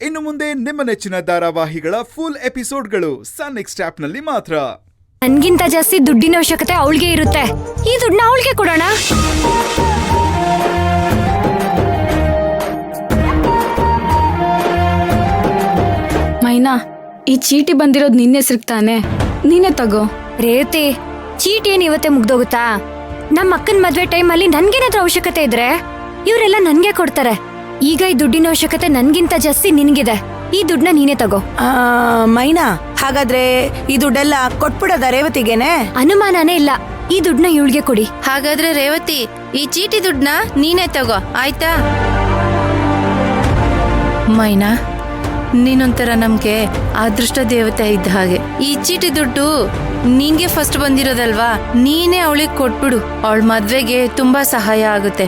ಇನ್ನು ಮುಂದೆ ನಿಮ್ಮ ನೆಚ್ಚಿನ ಧಾರಾವಾಹಿಗಳ ಫುಲ್ ಎಪಿಸೋಡ್ಗಳು ಸನ್ ನೆಕ್ಸ್ಟ್ ಆಪ್ನಲ್ಲಿ ಮಾತ್ರ. ನನ್ಗಿಂತ ಜಾಸ್ತಿ ದುಡ್ಡಿನ ಅವಶ್ಯಕತೆ ಅವಳಿಗೆ ಇರುತ್ತೆ. ಈ ದುಡ್ಡನ್ನ ಅವಳಿಗೆ ಕೊಡೋಣ. ಮೈನಾ, ಈ ಚೀಟಿ ಬಂದಿರೋದು ನಿನ್ನೆ ಸಿಗ್ತಾನೆ, ನೀನೇ ತಗೋ. ರೇವತಿ, ಚೀಟಿ ಏನ್ ಇವತ್ತೇ ಮುಗ್ದೋಗುತ್ತಾ? ನಮ್ಮ ಅಕ್ಕನ ಮದ್ವೆ ಟೈಮಲ್ಲಿ ನನ್ಗೇನಾದ್ರೂ ಅವಶ್ಯಕತೆ ಇದ್ರೆ ಇವರೆಲ್ಲ ನನ್ಗೆ ಕೊಡ್ತಾರೆ. ಈಗ ಈ ದುಡ್ಡಿನ ಅವಶ್ಯಕತೆ ನನ್ಗಿಂತ ಜಾಸ್ತಿ ನಿನ್ಗಿದೆ. ಈ ದುಡ್ಡನ್ನ ನೀನೇ ತಗೋ. ಮೈನಾ, ಹಾಗಾದ್ರೆ ಈ ದುಡ್ಡೆಲ್ಲ ಕೊಟ್ಬಿಡದ ರೇವತಿಗೆನೆ? ಅನುಮಾನನೇ ಇಲ್ಲ, ಈ ದುಡ್ಡನ್ನ ಇವಳಿಗೆ ಕೊಡಿ. ಹಾಗಾದ್ರೆ ರೇವತಿ, ಈ ಚೀಟಿ ದುಡ್ಡನ್ನ ನೀನೇ ತಗೋ, ಆಯ್ತಾ? ಮೈನಾ, ನೀನೊಂಥರ ನಮ್ಗೆ ಅದೃಷ್ಟ ದೇವತೆ ಇದ್ದ ಹಾಗೆ. ಈ ಚೀಟಿ ದುಡ್ಡು ನಿಂಗೆ ಫಸ್ಟ್ ಬಂದಿರೋದಲ್ವಾ, ನೀನೇ ಅವಳಿಗೆ ಕೊಟ್ಬಿಡು. ಅವಳ ಮದ್ವೆಗೆ ತುಂಬಾ ಸಹಾಯ ಆಗುತ್ತೆ.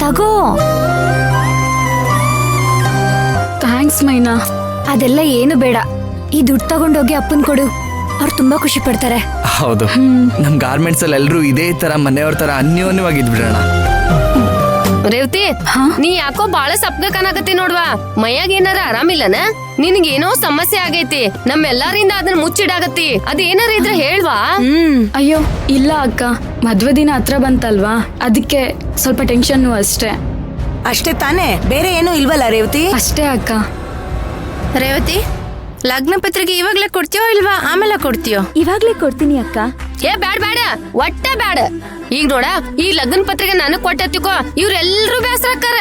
ತಗೋ. ಥ್ಯಾಂಕ್ಸ್ ಮೈನಾ. ಅದೆಲ್ಲ ಏನು ಬೇಡ, ಈ ದುಡ್ಡು ತಗೊಂಡೋಗಿ ಅಪ್ಪನ್ ಕೊಡು. ಅವ್ರು ತುಂಬಾ ಖುಷಿ ಪಡ್ತಾರೆ. ಹೌದು, ನಮ್ ಗಾರ್ಮೆಂಟ್ಸ್ ಅಲ್ಲಿ ಎಲ್ರು ಇದೇ ತರ ಮನೆಯವ್ರ ತರ ಅನ್ಯೋನ್ಯವಾಗಿದ್ಬಿಡೋಣ. ರೇವತಿ, ನೀ ಯಾಕೋ ಬಾಳ ಸಪ್ಗ ಕಾಣಕತ್ತಿ ನೋಡ್ವಾ. ಮೈಯಾಗ ಏನಾರ ಆರಾಮಿಲ್ಲನ? ನಿನಗೇನೋ ಸಮಸ್ಯೆ ಆಗೈತಿ. ನಮ್ಮೆಲ್ಲಾರಿಂದ ಅದನ್ನ ಮುಚ್ಚಿಡಾಗತ್ತಿ. ಅದೇನಾರ ಇದ್ರೆ ಹೇಳ್ವಾ. ಅಯ್ಯೋ ಇಲ್ಲ ಅಕ್ಕ, ಮದ್ವೆ ದಿನ ಹತ್ರ ಬಂತಲ್ವಾ, ಅದಕ್ಕೆ ಸ್ವಲ್ಪ ಟೆನ್ಷನ್ ಅಷ್ಟೇ. ಅಷ್ಟೇ ತಾನೇ, ಬೇರೆ ಏನೂ ಇಲ್ವಲ್ಲ ರೇವತಿ? ಅಷ್ಟೇ ಅಕ್ಕ. ರೇವತಿ, ಲಗ್ನ ಪತ್ರಿಕೆ ಇವಾಗ್ಲೇ ಕೊಡ್ತೀಯೋ ಇಲ್ವಾ ಆಮೇಲೆ ಕೊಡ್ತೀಯೋ? ಇವಾಗ್ಲೇ ಕೊಡ್ತೀನಿ ಅಕ್ಕ. ಏ ಬ್ಯಾಡ ಬ್ಯಾಡ, ಒಟ್ಟ ಬ್ಯಾಡ. ಈಗ ನೋಡ, ಈ ಲಗ್ನ ಪತ್ರಿಕೆ ನನಗ್ ಕೊಟ್ಟತಿಕೋ, ಇವ್ರೆಲ್ರೂ ಬೇಸರ ಆಕ್ಕಾರ.